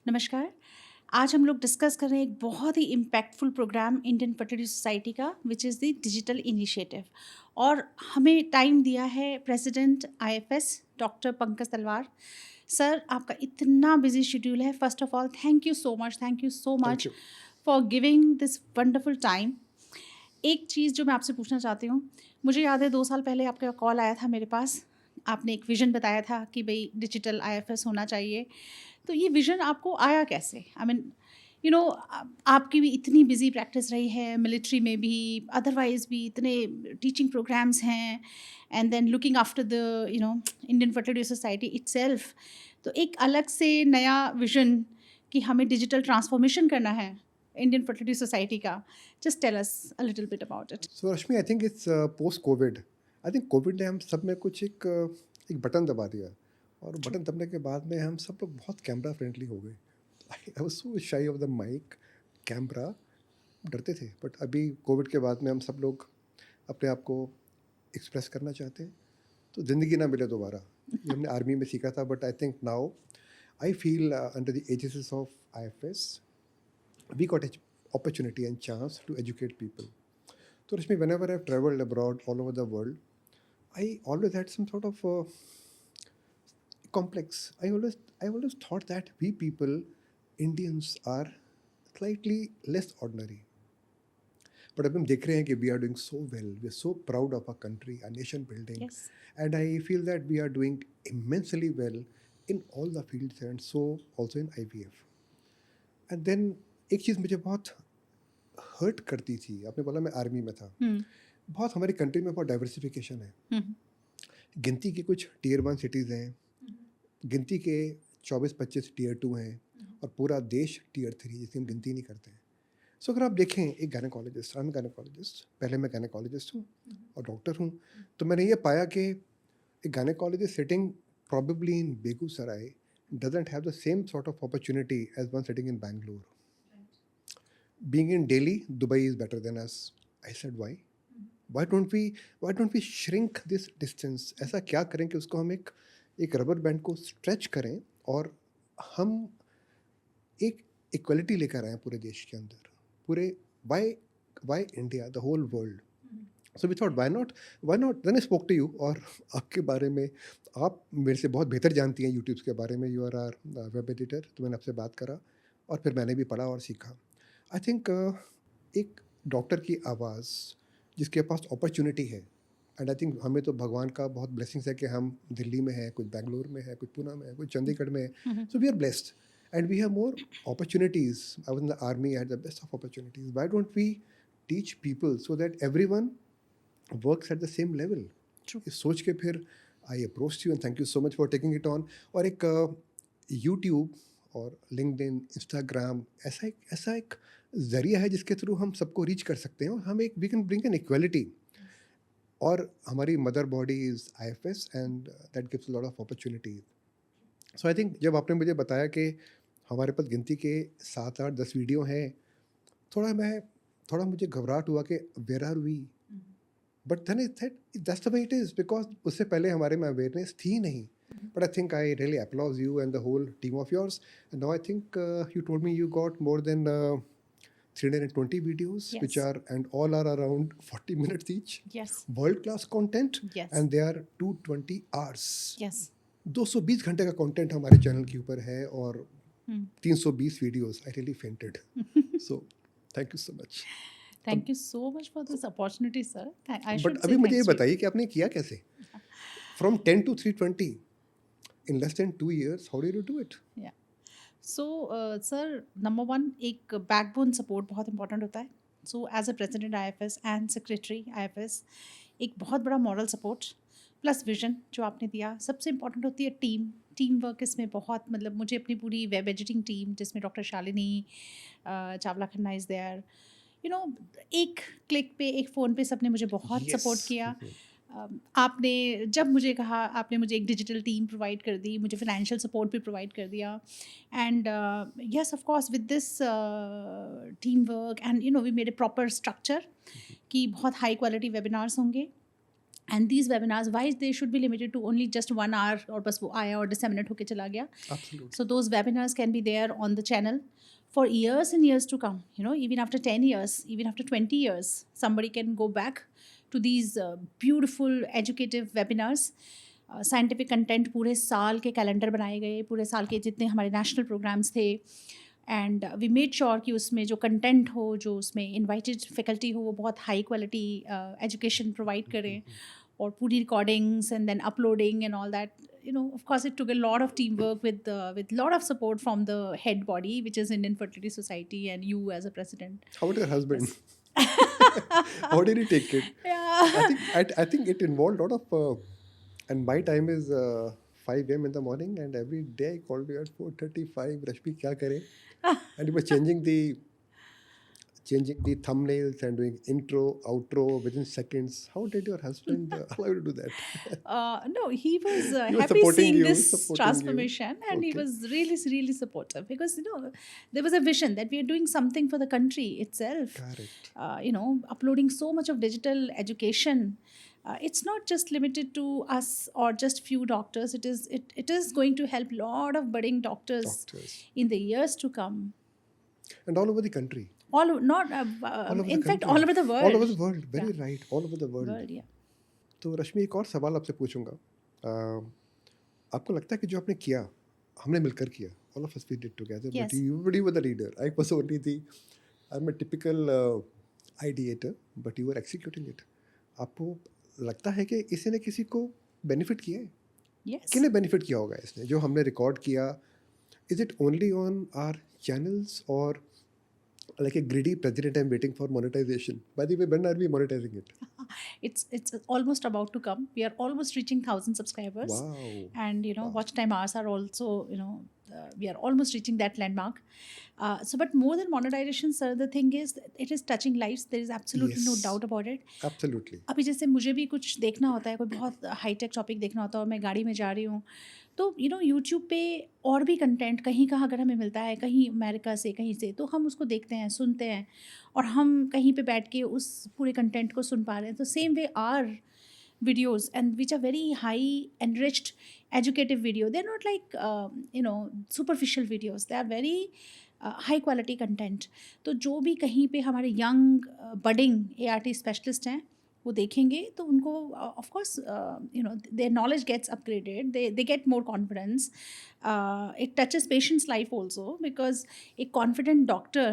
नमस्कार। आज हम लोग डिस्कस कर रहे हैं एक बहुत ही impactful programme Indian fertility society का which is the digital initiative. और हमें टाइम दिया है प्रेसिडेंट आईएफएस डॉक्टर पंकज तलवार सर। आपका इतना बिजी शेड्यूल है, first of all thank you so thank much you. For giving this wonderful time. एक चीज़ जो मैं आपसे पूछना चाहती हूँ, मुझे याद है 2 साल पहले आपका कॉल आया था मेरे पास। आपने एक विज़न बताया था कि भई डिजिटल आईएफएस होना चाहिए। तो ये विज़न आपको आया कैसे? आई मीन आपकी भी इतनी बिज़ी प्रैक्टिस रही है, मिलिट्री में भी, अदरवाइज़ भी इतने टीचिंग प्रोग्राम्स हैं and then looking after the Indian fertility society itself. तो एक अलग से नया विज़न कि हमें डिजिटल ट्रांसफॉर्मेशन करना है इंडियन फर्टिलिटी सोसाइटी का। Just tell us a little bit about it. So Rashmi, I think it's post covid. I think covid ने हम सब में कुछ एक बटन दबा दिया, और ट्रू। बटन दबने के बाद में हम सब लोग बहुत कैमरा फ्रेंडली हो गए। आई वाज सो शाई ऑफ द माइक, कैमरा, डरते थे। बट अभी कोविड के बाद में हम सब लोग अपने आप को एक्सप्रेस करना चाहते हैं, तो ज़िंदगी ना मिले दोबारा। ये हमने आर्मी में सीखा था, but I think now I feel under the aegis of IFS we got an opportunity and chance to educate people. So Rashmi, whenever I've traveled abroad all over the world, I always had some sort of complex. I always thought that we people, Indians, are slightly less ordinary. But अब हम देख रहे हैं कि we are doing so well. We are so proud of our country, our nation building, yes. and I feel that we are doing immensely well in all the fields, and so also in IVF. And then एक चीज़ मुझे बहुत hurt करती थी। आपने बोला मैं army में था। हुँ, बहुत हमारी कंट्री में बहुत डाइवर्सिफिकेशन है। हुँ, गिनती के कुछ टियर 1 सिटीज़ हैं, गिनती के 24-25 टियर 2 हैं, और पूरा देश टियर 3 जिसकी हम गिनती नहीं करते हैं। सो अगर आप देखें, एक गायनेकोलॉजिस्ट, आई एम गायनेकोलॉजिस्ट, पहले मैं गायनेकोलॉजिस्ट हूँ और डॉक्टर हूँ, तो मैंने ये पाया कि एक gynaecologist sitting probably in Begusarai doesn't have the same sort of opportunity as one sitting in Bangalore. Being in Delhi, Dubai is better than us. I said, why? Why don't we shrink this distance? ऐसा क्या करें कि उसको हम एक rubber band को stretch करें, और हम एक इक्वलिटी लेकर आए पूरे देश के अंदर, पूरे why India, the whole world. So we thought why not then I spoke to you, और आपके बारे में, आप मेरे से बहुत बेहतर जानती हैं यूट्यूब्स के बारे में, you are our web editor, तो मैंने आपसे बात करा और फिर मैंने भी पढ़ा और सीखा। आई थिंक एक डॉक्टर की आवाज़ जिसके पास अपॉर्चुनिटी है, एंड आई थिंक हमें तो भगवान का बहुत ब्लेसिंग्स है कि हम दिल्ली में हैं, कुछ बेंगलोर में है, कुछ पुणे में है, कुछ चंडीगढ़ में है। Hmm, hmm. So we are blessed and we have more opportunities. I was in the army, I had the best of opportunities. Why don't we teach people so that everyone works at the same level? True. इस सोच के फिर I approach you, and thank you so much for taking it on. और एक YouTube और LinkedIn, Instagram ऐसा एक ज़रिया है जिसके थ्रू हम सबको रीच कर सकते हैं, और हम एक we can bring an equality. और हमारी mother body is IFS, and that gives lot of opportunities. So I think जब आपने मुझे बताया कि हमारे पास गिनती के 7-8-10 वीडियो हैं, थोड़ा मुझे घबराहट हुआ कि where are we. But then it that's the way it is, because उससे पहले हमारे में अवेयरनेस थी नहीं। But I think I really applaud you and the whole team of yours, and now I think you told me you got more than 320 videos, which yes, are, and all are around 40 minutes each, yes, world class content, yes, and they are 220 hours, yes. 220 घंटे का content हमारे channel के ऊपर है, और हुँ। 320 videos. I really fainted. So thank you so much. अब Thank you so much for this opportunity, sir. I but should अभी say मुझे ये thanks to you. बताइए कि आपने किया कैसे, from 10 to 320 in less than 2 years? How did you do it? Yeah. So, sir, number one, एक backbone support बहुत इंपॉर्टेंट होता है। So as a president IFS and secretary IFS, एक बहुत बड़ा मॉरल सपोर्ट प्लस विजन जो आपने दिया। सबसे इम्पॉर्टेंट होती है टीम वर्क। इसमें बहुत मतलब मुझे अपनी पूरी वेब एडिटिंग टीम जिसमें doctor Shalini Chawla Khanna is there, एक क्लिक पे, एक फ़ोन पे सबने मुझे बहुत यस। सपोर्ट किया। आपने जब मुझे कहा, आपने मुझे एक डिजिटल टीम प्रोवाइड कर दी, मुझे फाइनेंशियल सपोर्ट भी प्रोवाइड कर दिया। And yes, of course with this team work and we made a proper structure कि बहुत हाई क्वालिटी वेबिनार्स होंगे, And these webinars, why they should be limited to only just 1 hour और बस वो आया और disseminate होके चला गया. Absolutely. So those webinars can be there on the channel for years and years to come. You know, even after 10 years, even after 20 years, somebody can go back to these beautiful educative webinars. Scientific content पूरे साल के calendar बनाए गए, पूरे साल के जितने हमारे नेशनल प्रोग्राम्स थे, एंड वी मेड श्योर कि उसमें जो कंटेंट हो, जो उसमें इनवाइटेड फैकल्टी हो, वो बहुत हाई क्वालिटी एजुकेशन प्रोवाइड करें, और पूरी recordings and then uploading and all that. You know, of course, it took a lot of teamwork with lot of support from the head body, which is Indian Fertility Society, and you as a president. How about your husband? How did he take it? Yeah. I think it involved a lot of, and my time is 5 a.m. in the morning, and every day I called you at 4:35. Rashmi, kya kare? And you were changing the thumbnails and doing intro, outro within seconds. How did your husband allow you to do that? No, he was He was happy supporting seeing you, this supporting you. transformation, and he Okay. was really, really supportive, because you know there was a vision that we are doing something for the country itself. Correct. You know, uploading so much of digital education. It's not just limited to us or just few doctors. It is going to help lot of budding doctors in the years to come. And all over the country. All not All over in the fact country. all over the world. All over the world. Very Yeah. right. All over the world. World, yeah. तो रश्मि, एक और सवाल आपसे पूछूंगा. आपको लगता है कि जो आपने किया, हमने मिलकर किया, all of us we did together, Yes. but you were the leader. I was only I'm a typical ideator, but you were executing it. आपको लगता है कि इसी ने किसी को बेनिफिट किया है? Yes. किन्हें बेनिफिट किया होगा इसने, जो हमने रिकॉर्ड किया? Is it only on our channels, or like a greedy president, I'm waiting for monetization? By the way, when are we monetizing it? It's almost about to come. We are almost reaching 1,000 subscribers. Wow. And you know, Wow. watch time hours are also, you know, we are almost reaching that landmark. So but more than monetization, sir, the thing is it is touching lives. There is absolutely no Yes. doubt about it. Absolutely. अभी जैसे मुझे भी कुछ देखना होता है, कोई बहुत हाईटेक टॉपिक देखना होता है, और मैं गाड़ी में जा रही हूँ, तो यू नो यूट्यूब पे और भी कंटेंट कहीं का अगर हमें मिलता है, कहीं अमेरिका से, कहीं से, तो हम उसको देखते हैं, सुनते हैं, और हम कहीं पे बैठ के उस पूरे कंटेंट को सुन पा रहे हैं. तो same way our videos, and which are very high enriched educative video. They're not like you know, superficial videos. They are very high quality content. तो जो भी कहीं पे हमारे young budding ART specialist हैं, वो देखेंगे तो उनको of course you know, their knowledge gets upgraded. They get more confidence. It touches patient's life also, because एक confident doctor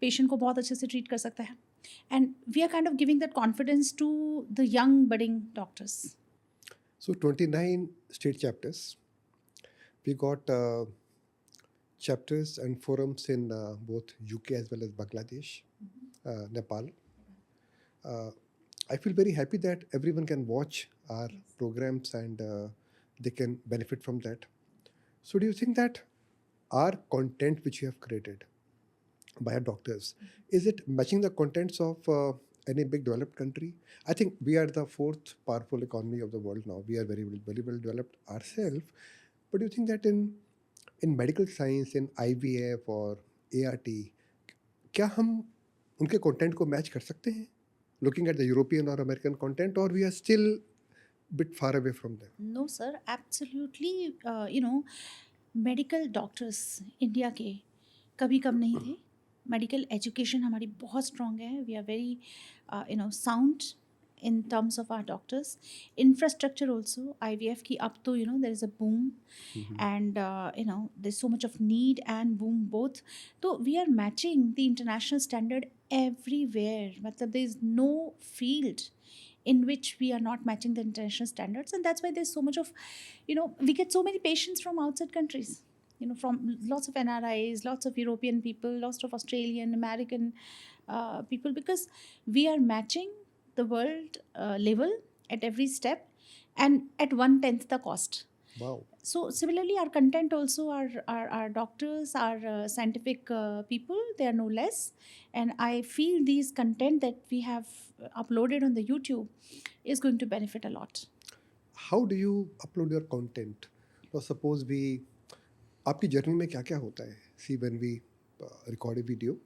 patient को बहुत अच्छे से treat कर सकता है. And we are kind of giving that confidence to the young budding doctors. So 29 state chapters. We got chapters and forums in both UK as well as Bangladesh, Nepal. I feel very happy that everyone can watch our programs, and they can benefit from that. So do you think that our content which we have created by our doctors, is it matching the contents of any big developed country? I think we are the 4th powerful economy of the world now. We are very well developed ourselves. But do you think that in medical science, in IVF or ART, क्या हम उनके content को match कर सकते हैं, looking at the European or American content, or we are still bit far away from them? No, sir, absolutely. You know, medical doctors India के कभी कम नहीं थे. मेडिकल एजुकेशन हमारी बहुत स्ट्रॉन्ग है. We are very you know sound in terms of our doctors. Infrastructure also, IVF की अब तो you know there is a boom, and you know there's so much of need and boom both. So we are matching the international standard everywhere. मतलब there is no field in which we are not matching the international standards, and that's why there's so much of, you know, we get so many patients from outside countries, you know, from lots of NRIs, lots of European people, lots of Australian, American people, because we are matching the world level at every step, and at 1/10 the cost. Wow. So similarly, our content also, our doctors, our scientific people, they are no less. And I feel these content that we have uploaded on the YouTube is going to benefit a lot. How do you upload your content? So suppose आपकी journey में क्या क्या होता है? See, when we record a video,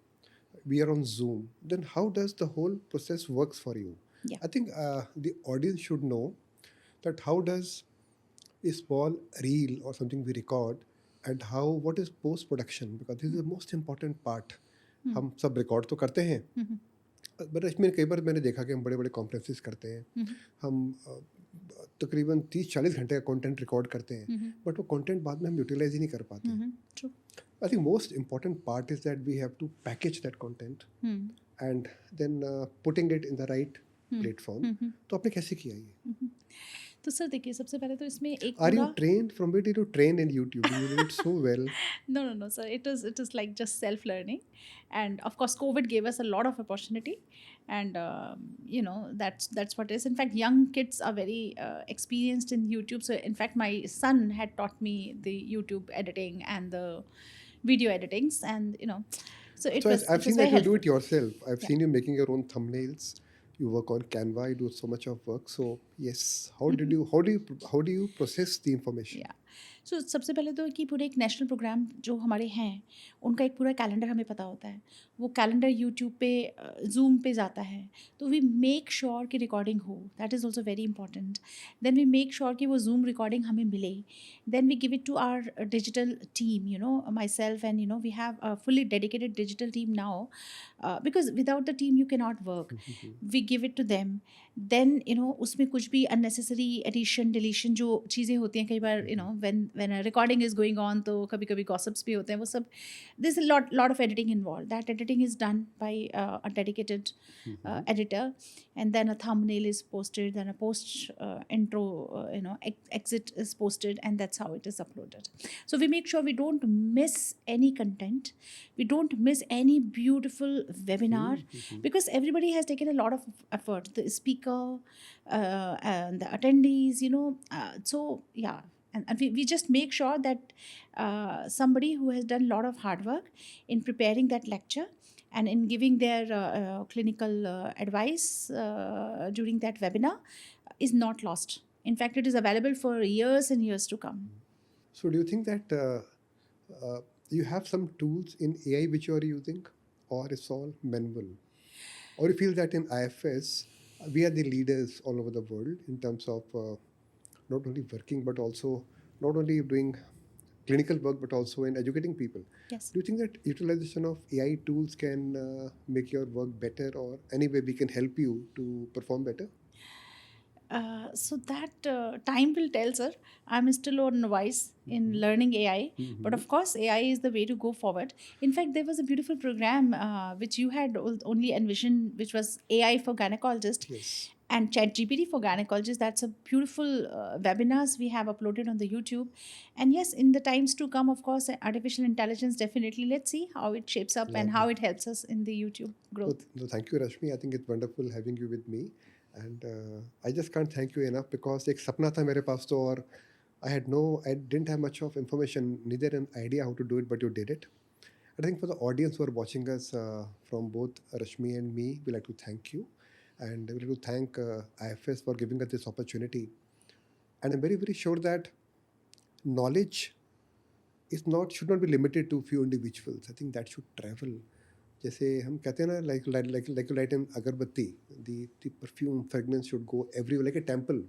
we are on Zoom. Then how does the whole process works for you? Yeah. I think the audience should know that how does a small reel or something we record and how what is post production, because this is the most important part. हम सब record तो करते हैं, but इसमें कई बार मैंने देखा कि हम बड़े बड़े कॉन्फ्रेंसेस करते हैं, हम तकरीबन 30-40 घंटे का कंटेंट रिकॉर्ड करते हैं, बट वो कंटेंट बाद में हम यूटिलाइज ही नहीं कर पाते. True. I think most important part is that we have to package that content and then putting it in the right platform. तो आपने कैसे किया ये? तो सर देखिए, सबसे पहले तो इसमें एक Are you पूरा trained? From where did you train in YouTube? You did it so well. no, sir, it is like just self learning, and of course COVID gave us a lot of opportunity, and that's what is. In fact, young kids are very experienced in YouTube. So in fact, my son had taught me the YouTube editing and the video editings, and so it So was I've it was seen that very you do helpful. it yourself. I've Yeah. seen you making your own thumbnails. You work on Canva. You do so much of work. So yes, how do you process the information? या सो सबसे पहले तो कि पूरे एक national programme जो हमारे हैं उनका एक पूरा कैलेंडर हमें पता होता है. वो कैलेंडर यूट्यूब पे जूम पे जाता है, तो वी मेक श्योर कि रिकॉर्डिंग हो. That is also very important. Then we make sure कि वो जूम रिकॉर्डिंग हमें मिले. Then we give it to our digital team, myself, and we have a fully dedicated digital team now, because without the team you can not work. We give it to them. देन उसमें कुछ भी unnecessary addition deletion जो चीज़ें होती हैं कई बार, when recording is going on, तो कभी कभी गॉसिप्स भी होते हैं, वो सब. This lot of editing involve. That editing is done by a dedicated editor, and then a thumbnail is posted, then a post intro, exit is posted, and that's how it is uploaded. So we make sure we don't miss any content, we don't miss any beautiful webinar, because everybody has taken a lot of effort, the speaker, and the attendees, so yeah. And we just make sure that somebody who has done a lot of hard work in preparing that lecture and in giving their clinical advice during that webinar is not lost. In fact, it is available for years and years to come. So do you think that you have some tools in AI which you are using, or it's all manual? Or you feel that in IFS we are the leaders all over the world in terms of not only working but also not only doing clinical work but also in educating people? Yes. Do you think that utilization of AI tools can make your work better, or any way we can help you to perform better? So that time will tell, sir. I'm still on novice in learning AI, but of course, AI is the way to go forward. In fact, there was a beautiful program which you had only envisioned, which was AI for gynecologists. Yes. And ChatGPT for gynecologists. That's a beautiful webinars we have uploaded on the YouTube. And yes, in the times to come, of course, artificial intelligence, definitely. Let's see how it shapes up and how it helps us in the YouTube growth. So thank you, Rashmi. I think it's wonderful having you with me. And I just can't thank you enough, because एक सपना था मेरे पास तो, और I didn't have much of information, neither an idea how to do it, but you did it. I think for the audience who are watching us, from both Rashmi and me, we like to thank you. And we like to thank IFS for giving us this opportunity. And I'm very, very sure that knowledge should not be limited to few individuals. I think that should travel. जैसे हम कहते हैं ना, like you light an agarbatti, the perfume fragrance should go everywhere like a temple.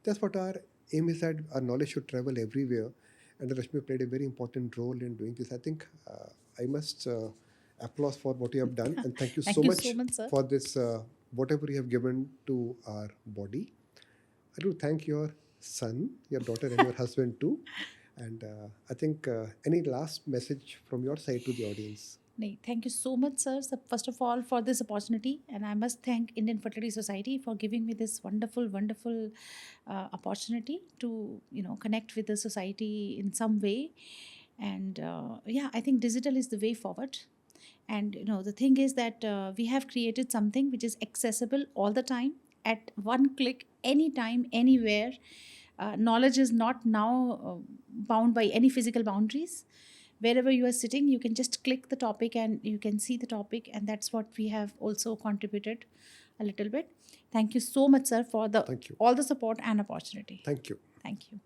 That's what our aim is, that our knowledge should travel everywhere. And Rashmi played a very important role in doing this. I think I must applause for what you have done, and thank you Thank so you much so much, sir. for this, whatever you have given to our body. I do thank your son, your daughter, and your husband too. And I think any last message from your side to the audience? Nee, thank you so much, sir. So first of all, for this opportunity, and I must thank Indian Fertility Society for giving me this wonderful opportunity to connect with the society in some way. And yeah, I think digital is the way forward. And the thing is that we have created something which is accessible all the time, at one click, anytime, anywhere. Knowledge is not now bound by any physical boundaries. Wherever you are sitting, you can just click the topic and you can see the topic, and that's what we have also contributed a little bit. Thank you so much, sir, for Thank you. all the support and opportunity. Thank you. Thank you.